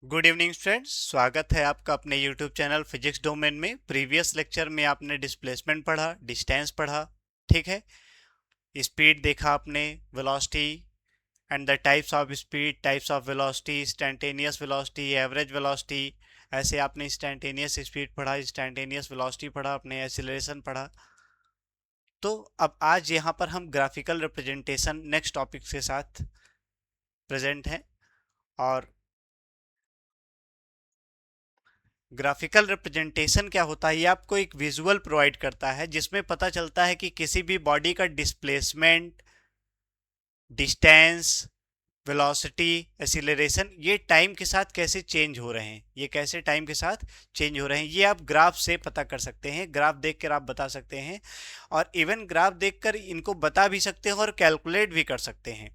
Good evening friends, स्वागत है आपका अपने यूट्यूब चैनल फिजिक्स डोमेन में। प्रीवियस लेक्चर में आपने डिस्प्लेसमेंट पढ़ा, डिस्टेंस पढ़ा, ठीक है। स्पीड देखा आपने, velocity and the types of speed, types of velocity, instantaneous velocity, average velocity. ऐसे आपने इंस्टैंटेनियस स्पीड पढ़ा, इंस्टैंटेनियस वेलोसिटी पढ़ा, आपने एक्सीलरेशन पढ़ा। तो अब आज यहाँ पर हम ग्राफिकल रिप्रेजेंटेशन नेक्स्ट टॉपिक के साथ प्रेजेंट हैं। और ग्राफिकल रिप्रेजेंटेशन क्या होता है? ये आपको एक विजुअल प्रोवाइड करता है जिसमें पता चलता है कि किसी भी बॉडी का डिस्प्लेसमेंट, डिस्टेंस, वेलोसिटी, एक्सीलरेशन ये टाइम के साथ कैसे चेंज हो रहे हैं, ये कैसे टाइम के साथ चेंज हो रहे हैं, ये आप ग्राफ से पता कर सकते हैं। ग्राफ देखकर आप बता सकते हैं, और इवन ग्राफ देखकर इनको बता भी सकते हैं और कैलकुलेट भी कर सकते हैं।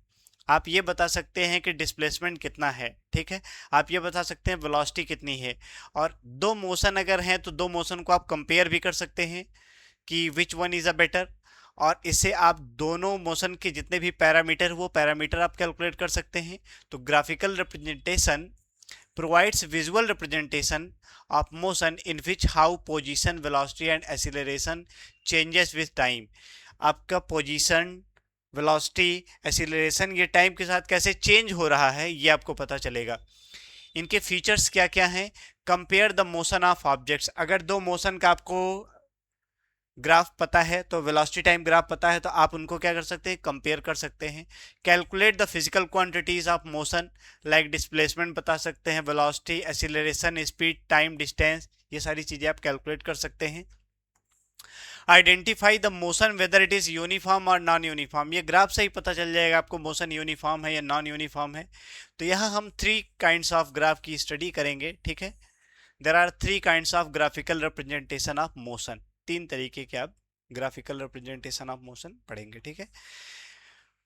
आप ये बता सकते हैं कि डिस्प्लेसमेंट कितना है, ठीक है। आप ये बता सकते हैं वेलोसिटी कितनी है। और दो मोशन अगर हैं तो दो मोशन को आप कंपेयर भी कर सकते हैं कि which one is a better. और इससे आप दोनों मोशन के जितने भी पैरामीटर, वो पैरामीटर आप कैलकुलेट कर सकते हैं। तो graphical representation provides visual representation of motion in which how position, velocity and acceleration changes with time। आपका पोजीशन, वेलोसिटी, एक्सीलरेशन ये टाइम के साथ कैसे चेंज हो रहा है, ये आपको पता चलेगा। इनके फीचर्स क्या क्या हैं? Compare the motion of objects. अगर दो मोशन का आपको ग्राफ पता है, तो वेलोसिटी टाइम ग्राफ पता है, तो आप उनको क्या कर सकते हैं? कंपेयर कर सकते हैं। Calculate the physical quantities of motion, like displacement बता सकते हैं, velocity, acceleration, speed, time, distance, ये सारी चीजें आप कैलकुलेट कर सकते हैं। Identify the motion whether it is uniform और नॉन यूनिफॉर्म। ये ग्राफ से ही पता चल जाएगा आपको मोशन यूनिफॉर्म है या नॉन यूनिफॉर्म है। तो यहाँ हम थ्री काइंड्स ऑफ ग्राफ की स्टडी करेंगे, ठीक है। There are three kinds of graphical representation of motion. तीन तरीके के आप ग्राफिकल रिप्रेजेंटेशन ऑफ मोशन पढ़ेंगे, ठीक है।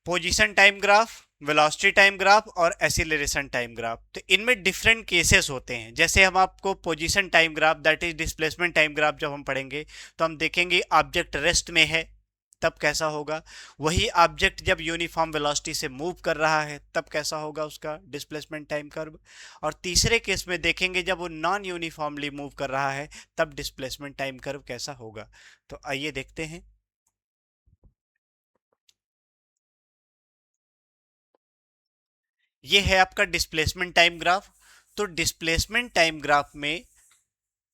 Position time graph, velocity time graph और एक्सीलरेशन टाइम ग्राफ। तो इनमें डिफरेंट केसेस होते हैं। जैसे हम आपको position time graph, that is displacement time graph, जब हम पढ़ेंगे तो हम देखेंगे ऑब्जेक्ट रेस्ट में है तब कैसा होगा। वही ऑब्जेक्ट जब यूनिफॉर्म वेलोसिटी से मूव कर रहा है तब कैसा होगा उसका डिस्प्लेसमेंट टाइम कर्व। और तीसरे केस में देखेंगे जब वो नॉन यूनिफॉर्मली मूव कर रहा है तब डिस्प्लेसमेंट टाइम कर्व कैसा होगा। तो आइए देखते हैं। ये है आपका डिस्प्लेसमेंट टाइम ग्राफ। तो डिस्प्लेसमेंट टाइम ग्राफ में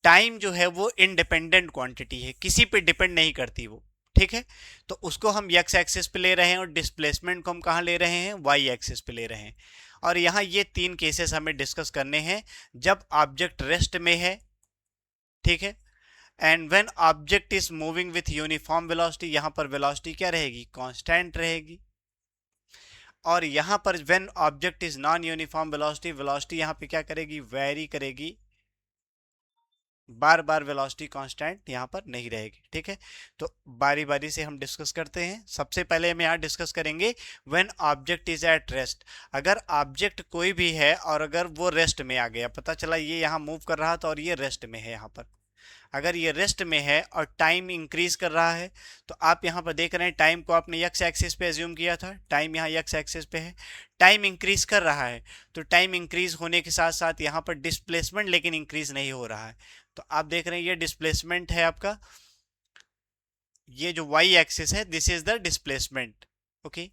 टाइम जो है वो इंडिपेंडेंट क्वांटिटी है, किसी पे डिपेंड नहीं करती वो, ठीक है। तो उसको हम एक्स एक्सिस पे ले रहे हैं और डिस्प्लेसमेंट को हम कहाँ ले रहे हैं? वाई एक्सिस पे ले रहे हैं। और यहाँ ये तीन केसेस हमें डिस्कस करने हैं। जब ऑब्जेक्ट रेस्ट में है, ठीक है, and when object is moving with uniform velocity, यहाँ पर वेलोसिटी क्या रहेगी? कांस्टेंट रहेगी। और यहाँ पर when object is non uniform velocity, velocity यहाँ पे क्या करेगी? वेरी करेगी। बार बार वेलोसिटी कांस्टेंट यहाँ पर नहीं रहेगी, ठीक है। तो बारी बारी से हम डिस्कस करते हैं। सबसे पहले हम यहाँ डिस्कस करेंगे when object is at rest. अगर ऑब्जेक्ट कोई भी है और अगर वो रेस्ट में आ गया, पता चला ये यहाँ मूव कर रहा था और ये रेस्ट में है यहाँ पर। अगर ये रेस्ट में है और टाइम इंक्रीज कर रहा है, तो आप यहाँ पर देख रहे हैं टाइम को आपने एक्स एक्सिस पे एज्यूम किया था, टाइम यहाँ एक्स एक्सिस पे है, टाइम इंक्रीज कर रहा है। तो टाइम इंक्रीज होने के साथ साथ यहाँ पर डिस्प्लेसमेंट लेकिन इंक्रीज नहीं हो रहा है। तो आप देख रहे हैं ये डिस्प्लेसमेंट है आपका, ये जो वाई एक्सिस है this is the displacement, okay.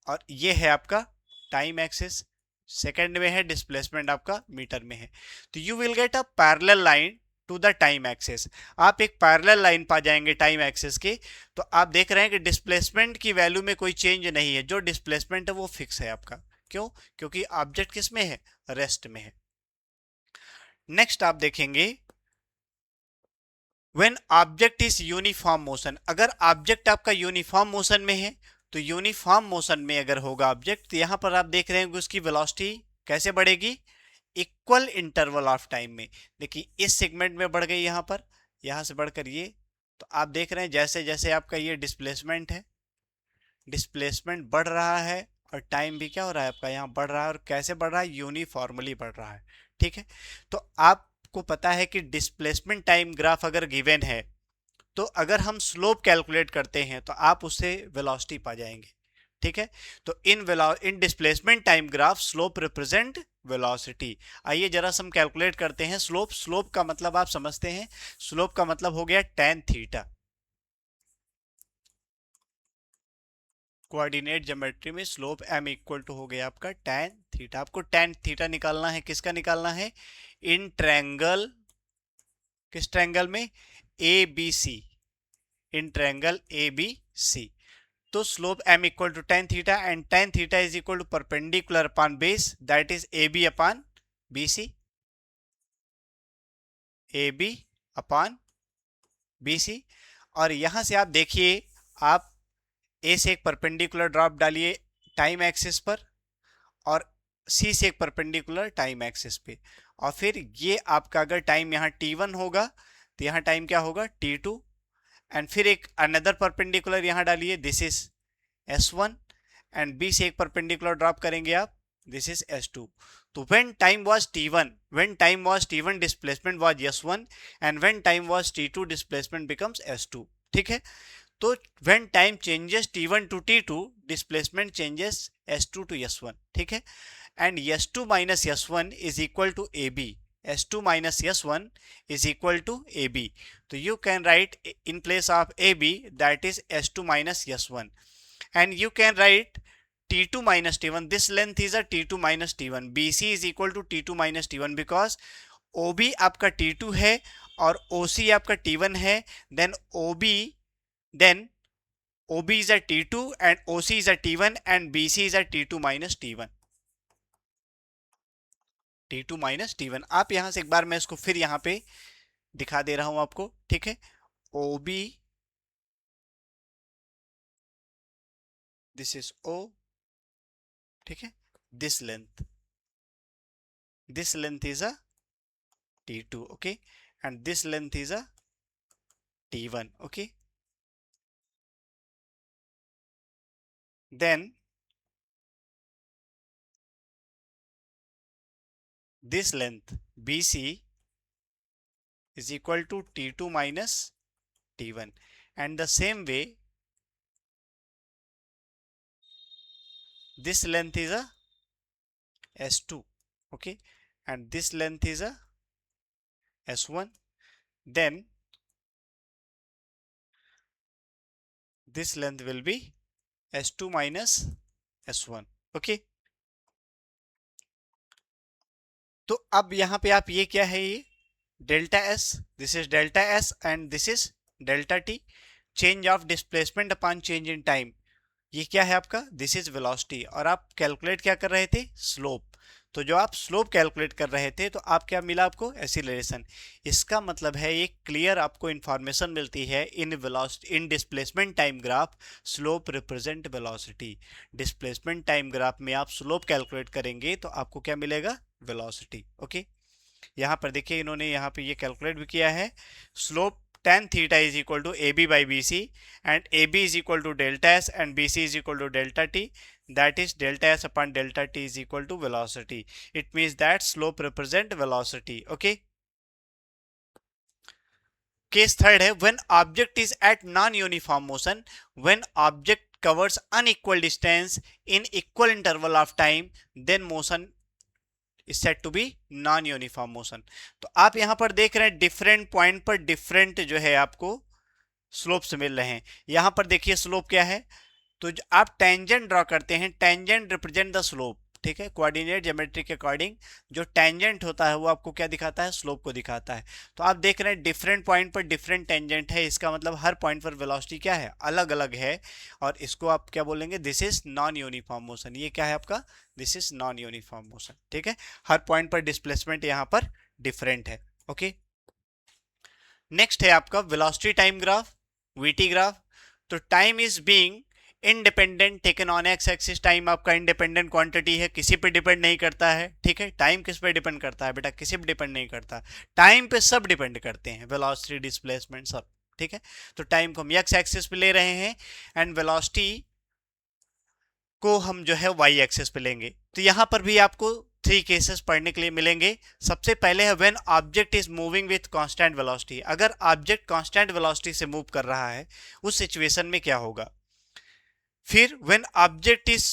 और ये है आपका टाइम एक्सिस, सेकंड में है, डिस्प्लेसमेंट आपका मीटर में है। तो you will get a parallel line to the time axis. आप एक पैरेलल लाइन पा जाएंगे टाइम एक्सिस की। तो आप देख रहे हैं कि डिस्प्लेसमेंट की वैल्यू में कोई चेंज नहीं है, जो डिस्प्लेसमेंट है वो फिक्स है आपका। क्यों? क्योंकि ऑब्जेक्ट किस में है? रेस्ट में है। नेक्स्ट आप देखेंगे when object is uniform motion. अगर ऑब्जेक्ट आपका यूनिफॉर्म मोशन में है, तो यूनिफॉर्म मोशन में अगर होगा ऑब्जेक्ट, तो यहां पर आप देख रहे हैं कि उसकी वेलोसिटी कैसे बढ़ेगी? इक्वल इंटरवल ऑफ टाइम में। देखिए इस सेगमेंट में बढ़ गई यहाँ पर, यहाँ से बढ़कर ये। तो आप देख रहे हैं जैसे जैसे आपका ये डिस्प्लेसमेंट है, डिस्प्लेसमेंट बढ़ रहा है और टाइम भी क्या हो रहा है आपका? यहाँ बढ़ रहा है। और कैसे बढ़ रहा है? यूनिफॉर्मली बढ़ रहा है, ठीक है। तो आपको पता है कि डिस्प्लेसमेंट टाइम ग्राफ अगर गिवन है, तो अगर हम स्लोप कैलकुलेट करते हैं तो आप उससे वेलोसिटी पा जाएंगे, ठीक है। तो इन displacement time graph slope represent velocity. आइए जरा हम कैलकुलेट करते हैं स्लोप। स्लोप का मतलब आप समझते हैं, स्लोप का मतलब हो गया tan थीटा। कोऑर्डिनेट ज्योमेट्री में स्लोप m इक्वल टू हो गया आपका tan थीटा। आपको tan थीटा निकालना है, किसका निकालना है? इन ट्रायंगल, किस ट्रायंगल में? A B C, in triangle A B C. तो slope m equal to tan theta and tan theta is equal to perpendicular upon base, that is A B upon B C, A B upon B C. और यहां से आप देखिए, आप A से एक perpendicular drop डालिए टाइम एक्सिस पर, और सी से एक परपेंडिकुलर टाइम एक्सिस पे, और फिर ये आपका अगर टाइम यहाँ t1 होगा तो यहाँ टाइम क्या होगा? t2। एंड फिर एक अनदर परपेंडिकुलर यहाँ डालिए, this is s1, and B से एक परपेंडिकुलर ड्रॉप करेंगे आप, दिस इज s2। तो when time was t1 displacement was s1, and when time was t2 displacement becomes s2। ठीक है, तो when time changes t1 to t2 displacement changes s2 to s1। ठीक है, and s2 minus s1 is equal to ab, s2 minus s1 is equal to ab। तो you can write in place of ab that is s2 minus s1, and you can write t2 minus t1, this length is a t2 minus t1, bc is equal to t2 minus t1 because ob आपका t2 है और oc आपका t1 है, then OB is a T2 and OC is a T1 and BC is a T2 minus T1, T2 minus T1। आप यहां से एक बार मैं इसको फिर यहां पे दिखा दे रहा हूं आपको। ठीक है, OB, दिस इज O, ठीक है, this length is a T2, okay, and this length is a T1, okay. Then this length BC is equal to T2 minus T1, and the same way this length is a S2, okay, and this length is a S1, then this length will be S2 minus S1, okay। तो अब यहां पे आप ये क्या है, ये delta S, this is delta S and this is delta T, change of displacement upon change in time. ये क्या है आपका? This is velocity. और आप कैलकुलेट क्या कर रहे थे? स्लोप। तो जो आप स्लोप कैलकुलेट कर रहे थे तो आप क्या मिला आपको? एक्सीलरेशन। इसका मतलब है ये क्लियर आपको इंफॉर्मेशन मिलती है in velocity, in displacement time graph slope represent velocity. Displacement time graph में आप स्लोप कैलकुलेट करेंगे तो आपको क्या मिलेगा? Velocity, okay. यहाँ पर देखिए इन्होंने यहाँ पे ये कैलकुलेट भी किया है। Slope tan theta is equal to AB by BC and AB is equal to delta S and BC is equal to delta T, that is delta S upon delta T is equal to velocity. It means that slope represent velocity, okay। Case third है when object is at non-uniform motion, when object covers unequal distance in equal interval of time, then motion said to be non uniform motion. तो आप यहां पर देख रहे हैं different point पर different जो है आपको स्लोप्स मिल रहे हैं। यहां पर देखिए स्लोप क्या है, तो आप टेंजेंट ड्रॉ करते हैं, टेंजेंट रिप्रेजेंट द स्लोप, ठीक है। कोऑर्डिनेट ज्योमेट्री के अकॉर्डिंग जो टेंजेंट होता है वो आपको क्या दिखाता है? स्लोप को दिखाता है। तो आप देख रहे हैं डिफरेंट पॉइंट पर डिफरेंट टेंजेंट है, इसका मतलब हर पॉइंट पर वेलोसिटी क्या है? अलग अलग है। और इसको आप क्या बोलेंगे? This is non uniform motion. ये क्या है आपका? This is non uniform motion, ठीक है। हर पॉइंट पर डिस्प्लेसमेंट यहां पर डिफरेंट है, ओके। नेक्स्ट है आपका velocity time graph, VT graph. तो time is being independent taken on X axis. Time आपका इंडिपेंडेंट क्वांटिटी है, किसी पे डिपेंड नहीं करता है, ठीक है। टाइम किस पे डिपेंड करता है बेटा? किसी पे डिपेंड नहीं करता, टाइम पे सब डिपेंड करते हैं, वेलोसिटी, डिस्प्लेसमेंट, सब, ठीक है। तो टाइम को हम एक्स एक्सिस पे ले रहे हैं एंड वेलोसिटी को हम जो है वाई एक्सिस पे लेंगे। तो यहां पर भी आपको 3 केसेस पढ़ने के लिए मिलेंगे। सबसे पहले है when object is moving with constant velocity. अगर ऑब्जेक्ट कांस्टेंट वेलोसिटी से मूव कर रहा है उस सिचुएशन में क्या होगा। फिर when object is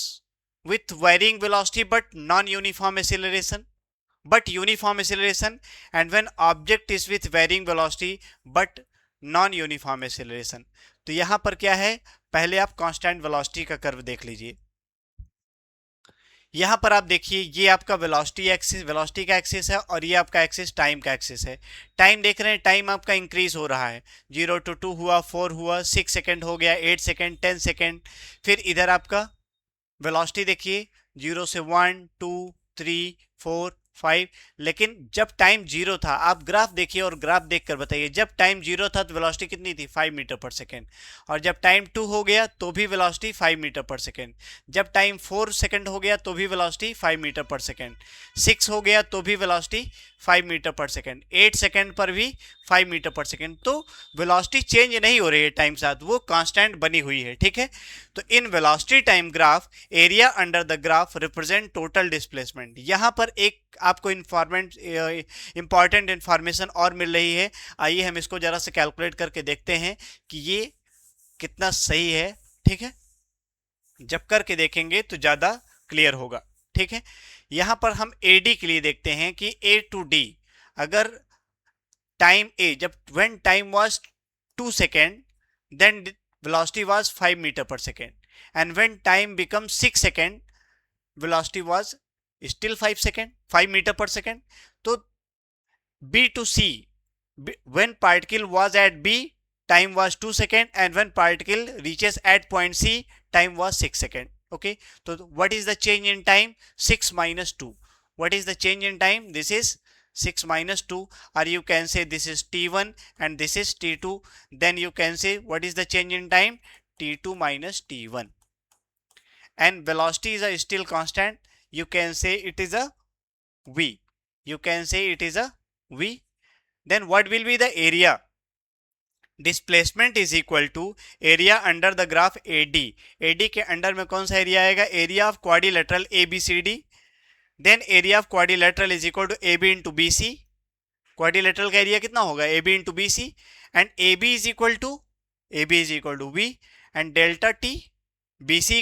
with varying velocity but non-uniform acceleration, but uniform acceleration, and when object is with varying velocity but non-uniform acceleration। तो यहां पर क्या है, पहले आप कांस्टेंट वेलोसिटी का कर्व देख लीजिए। यहां पर आप देखिए ये आपका वेलोसिटी एक्सिस, वेलोसिटी का एक्सिस है, और ये आपका एक्सिस टाइम का एक्सिस है। टाइम देख रहे हैं, टाइम आपका इंक्रीज हो रहा है, 0 to 2 हुआ, 4 हुआ, 6 सेकेंड हो गया, 8 सेकेंड, 10 सेकेंड। फिर इधर आपका वेलोसिटी देखिए 0 से 1 2 3 4 5। लेकिन जब टाइम 0 था, आप ग्राफ देखिए और ग्राफ देखकर बताइए, जब टाइम 0 था तो वेलोसिटी कितनी थी, 5 मीटर पर सेकेंड, और जब टाइम 2 हो गया तो भी वेलोसिटी 5 मीटर पर सेकेंड, जब टाइम 4 सेकेंड हो गया तो भी वेलोसिटी 5 मीटर पर सेकेंड, 6 हो गया तो भी वेलोसिटी 5 मीटर पर सेकेंड, 8 सेकेंड पर भी 5 मीटर पर सेकेंड। तो वेलोसिटी चेंज नहीं हो रही है टाइम साथ, वो कांस्टेंट बनी हुई है, ठीक है। तो in velocity time graph, area under the graph represent total displacement. यहां पर एक आपको इंपॉर्टेंट इंफॉर्मेशन और मिल रही है। आइए हम इसको जरा से कैलकुलेट करके देखते हैं कि ये कितना सही है, ठीक है। जब करके देखेंगे तो ज्यादा क्लियर होगा, ठीक है। यहां पर हम एडी के लिए देखते हैं कि ए टू डी, अगर टाइम ए, जब when time was 2 second then velocity was 5 meter per second, and when time becomes 6 second velocity was still 5 meter per second। तो B to C, when particle was at B time was 2 second, and when particle reaches at point C time was 6 second। okay, so what is the change in time, 6 minus 2, what is the change in time, this is 6 minus 2, or you can say this is t1 and this is t2, then you can say what is the change in time, t2 minus t1, and velocity is a still constant, you can say it is a v, you can say it is a v। then what will be the area, displacement is equal to area under the graph AD। AD के under में कौन सा area आएगा, area of quadrilateral ABCD। Then area of quadrilateral is equal to AB into BC। Quadrilateral का area कितना होगा, AB into BC, and AB is equal to V, and delta T, BC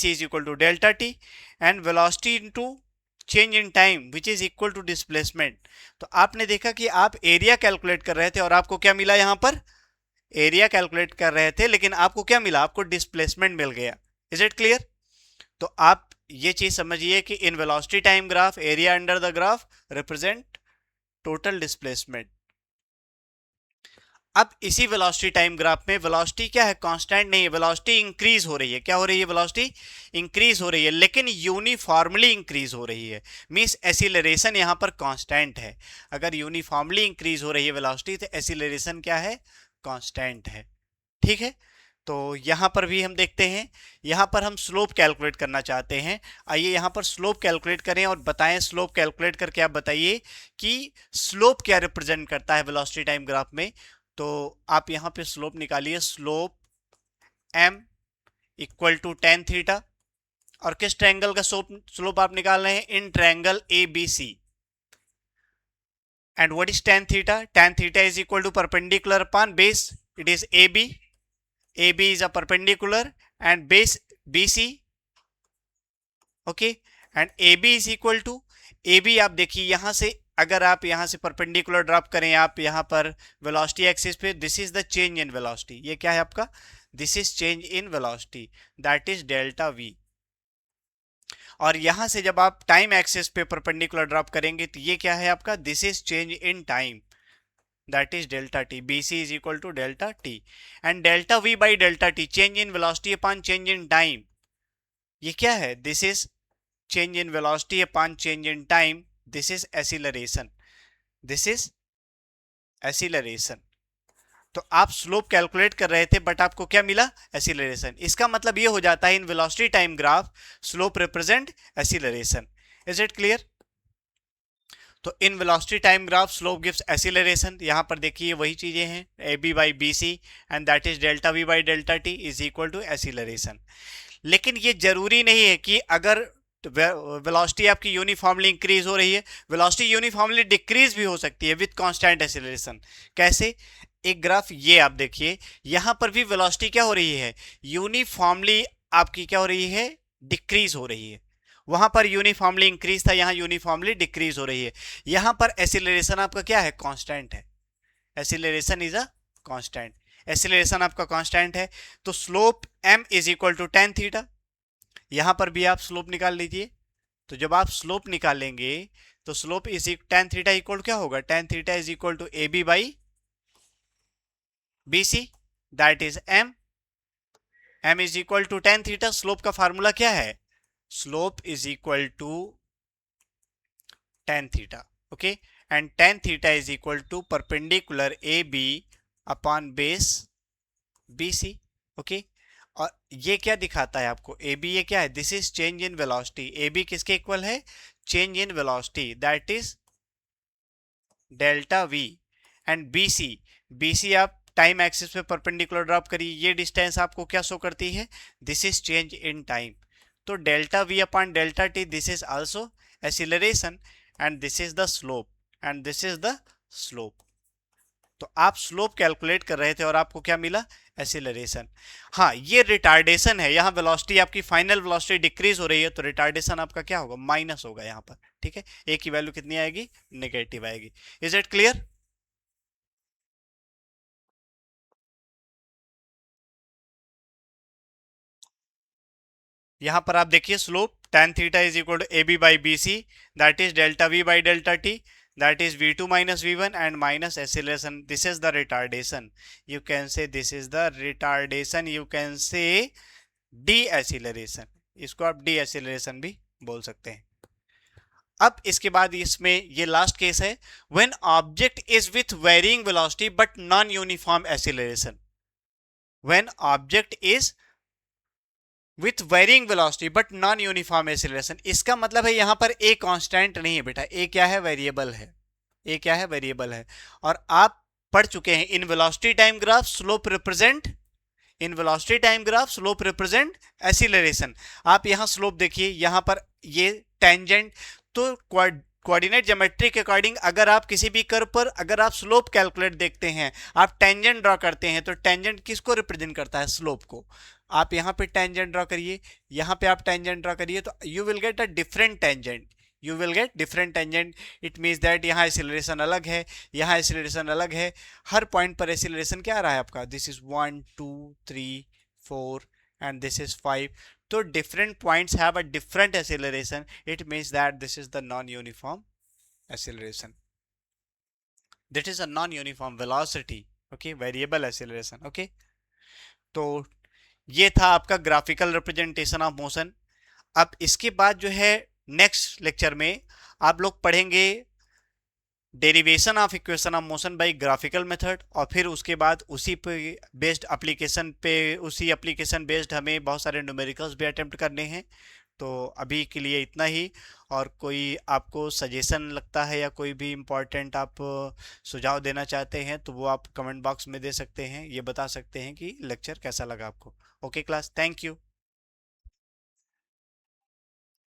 is equal to delta T, and velocity into change in time which is equal to displacement. तो आपने देखा कि आप area calculate कर रहे थे और आपको क्या मिला, यहां पर एरिया कैलकुलेट कर रहे थे लेकिन आपको क्या मिला, आपको डिस्प्लेसमेंट मिल गया। Is it clear. तो आप ये चीज समझिए कि इन velocity time graph, area under the graph represent total displacement. अब इसी वेलोसिटी टाइम ग्राफ में वेलोसिटी क्या है, कांस्टेंट नहीं है, वेलोसिटी इंक्रीज हो रही है। क्या हो रही है, वेलोसिटी इंक्रीज हो रही है, लेकिन यूनिफॉर्मली इंक्रीज हो रही है, मींस एक्सीलरेशन यहां पर कांस्टेंट है। अगर यूनिफॉर्मली इंक्रीज हो रही है वेलोसिटी तो एक्सीलरेशन क्या है, कांस्टेंट है, ठीक है। तो यहां पर भी हम देखते हैं, यहां पर हम स्लोप कैलकुलेट करना चाहते हैं। आइए यहां पर स्लोप कैलकुलेट करें और बताएं, स्लोप कैलकुलेट करके आप बताइए कि स्लोप क्या रिप्रेजेंट करता है वेलोसिटी टाइम ग्राफ में। तो आप यहां पे स्लोप निकालिए, slope m equal to tan theta, और किस ट्रायंगल का स्लोप आप निकाल रहे हैं, in triangle ABC। And what is tan theta, tan theta is equal to perpendicular upon base, it is AB, AB is a perpendicular and base BC, okay, and AB is equal to, AB आप देखिए यहां से, अगर आप यहां से perpendicular drop करें आप यहां पर वेलोसिटी एक्सिस पे, this is the change in velocity, ये क्या है आपका, this is change in velocity, that is delta V। और यहां से जब आप टाइम एक्सिस पे परपेंडिकुलर ड्रॉप करेंगे तो ये क्या है आपका, this is change in time, that is delta T, BC is equal to delta T, and delta V by delta T, change in velocity upon change in time, ये क्या है, this is change in velocity upon change in time, this is acceleration, this is acceleration। तो आप slope calculate कर रहे थे but आपको क्या मिला, एक्सीलरेशन। इसका मतलब ये हो जाता है in velocity time graph slope represent acceleration. Is it clear. तो in velocity time graph slope gives acceleration, यहां पर देखिए वही चीजें हैं, AB by BC and that is delta V by delta T is equal to acceleration. लेकिन ये जरूरी नहीं है कि अगर वेलोसिटी आपकी यूनिफॉर्मली इंक्रीज हो रही है, वेलोसिटी यूनिफॉर्मली डिक्रीज भी हो सकती है विद कांस्टेंट एक्सीलरेशन। कैसे, एक ग्राफ ये आप देखिए, यहां पर भी वेलोसिटी क्या हो रही है, यूनिफॉर्मली आपकी क्या हो रही है, डिक्रीज हो रही है। वहां पर यूनिफॉर्मली इंक्रीज था, यहां यूनिफॉर्मली डिक्रीज हो रही है। यहां पर एसिलरेशन आपका क्या है, कांस्टेंट है। Acceleration is a constant, acceleration आपका कांस्टेंट है। तो slope m is equal to tan theta. यहां पर भी आप स्लोप निकाल लीजिए। तो जब आप स्लोप निकालेंगे तो slope is tan theta equal क्या होगा, tan theta is equal to A B by B C, that is m is equal to tan theta. Slope का फार्मूला क्या है, slope is equal to tan theta, okay. And tan theta is equal to perpendicular A B upon base B C, okay. और ये क्या दिखाता है आपको, A B, ये क्या है, this is change in velocity. A B किसके इक्वल है, change in velocity, that is delta V. And B C, B C आप टाइम एक्सिस पे परपेंडिकुलर ड्रॉप करिए, ये डिस्टेंस आपको क्या शो करती है, this is change in time. तो delta V upon delta T, this is also acceleration and this is the slope, and this is the slope. तो आप स्लोप कैलकुलेट कर रहे थे और आपको क्या मिला, एक्सीलरेशन। हाँ, ये रिटार्डेशन है, यहाँ वेलोसिटी आपकी फाइनल वेलोसिटी डिक्रीज हो रही है, तो रिटार्डेशन आपका क्या होगा, माइनस होगा यहाँ पर, ठीक है। ए की वैल्यू कितनी आएगी, नेगेटिव आएगी। Is it clear. यहां पर आप देखिए slope tan theta is equal to A B by B C, that is delta V by delta T, that is v2 minus v1 and minus acceleration, this is the retardation, you can say this is the retardation, you can say deceleration, इसको आप deceleration भी बोल सकते हैं। अब इसके बाद इसमें ये लास्ट केस है, when object is with varying velocity but non uniform acceleration, when object is with varying velocity but non uniform acceleration. इसका मतलब है यहां पर ए कांस्टेंट नहीं है बेटा, ए क्या है, वेरिएबल है। ए क्या है, वेरिएबल है। और आप पढ़ चुके हैं इन velocity time graph slope represent, इन velocity time graph slope represent acceleration. आप यहां स्लोप देखिए, यहां पर ये टेंजेंट, तो कोऑर्डिनेट ज्योमेट्री के अकॉर्डिंग अगर आप किसी भी कर्व पर अगर आप स्लोप कैलकुलेट देखते हैं, आप टेंजेंट ड्रॉ करते हैं, तो टेंजेंट किसको रिप्रेजेंट करता है, स्लोप को। आप यहां पे टेंजेंट ड्रॉ करिए, यहां पे आप टेंजेंट ड्रॉ करिए, तो you will get a different tangent, you will get different tangent. It means that यहाँ एक्सीलरेशन अलग है, यहाँ एक्सीलरेशन अलग है, हर पॉइंट पर एक्सीलरेशन क्या आ रहा है आपका, this is 1 2 3 4 and this is 5। तो different points have a different acceleration, it means that this is the non-uniform acceleration, that is a non-uniform velocity, okay, variable acceleration, okay। तो ये था आपका ग्राफिकल रिप्रेजेंटेशन ऑफ मोशन। अब इसके बाद जो है नेक्स्ट लेक्चर में आप लोग पढ़ेंगे derivation of equation of motion by graphical method, और फिर उसके बाद उसी पे बेस्ड एप्लीकेशन पे, उसी एप्लीकेशन बेस्ड हमें बहुत सारे न्यूमेरिकल्स भी अटेम्प्ट करने हैं। तो अभी के लिए इतना ही, और कोई आपको सजेशन लगता है या कोई भी इम्पोर्टेंट आप सुझाव देना चाहते हैं तो वो आप कमेंट बॉक्स में दे सकते हैं, ये बता सकते हैं कि लेक्चर कैसा लगा आपको। Okay class, thank you.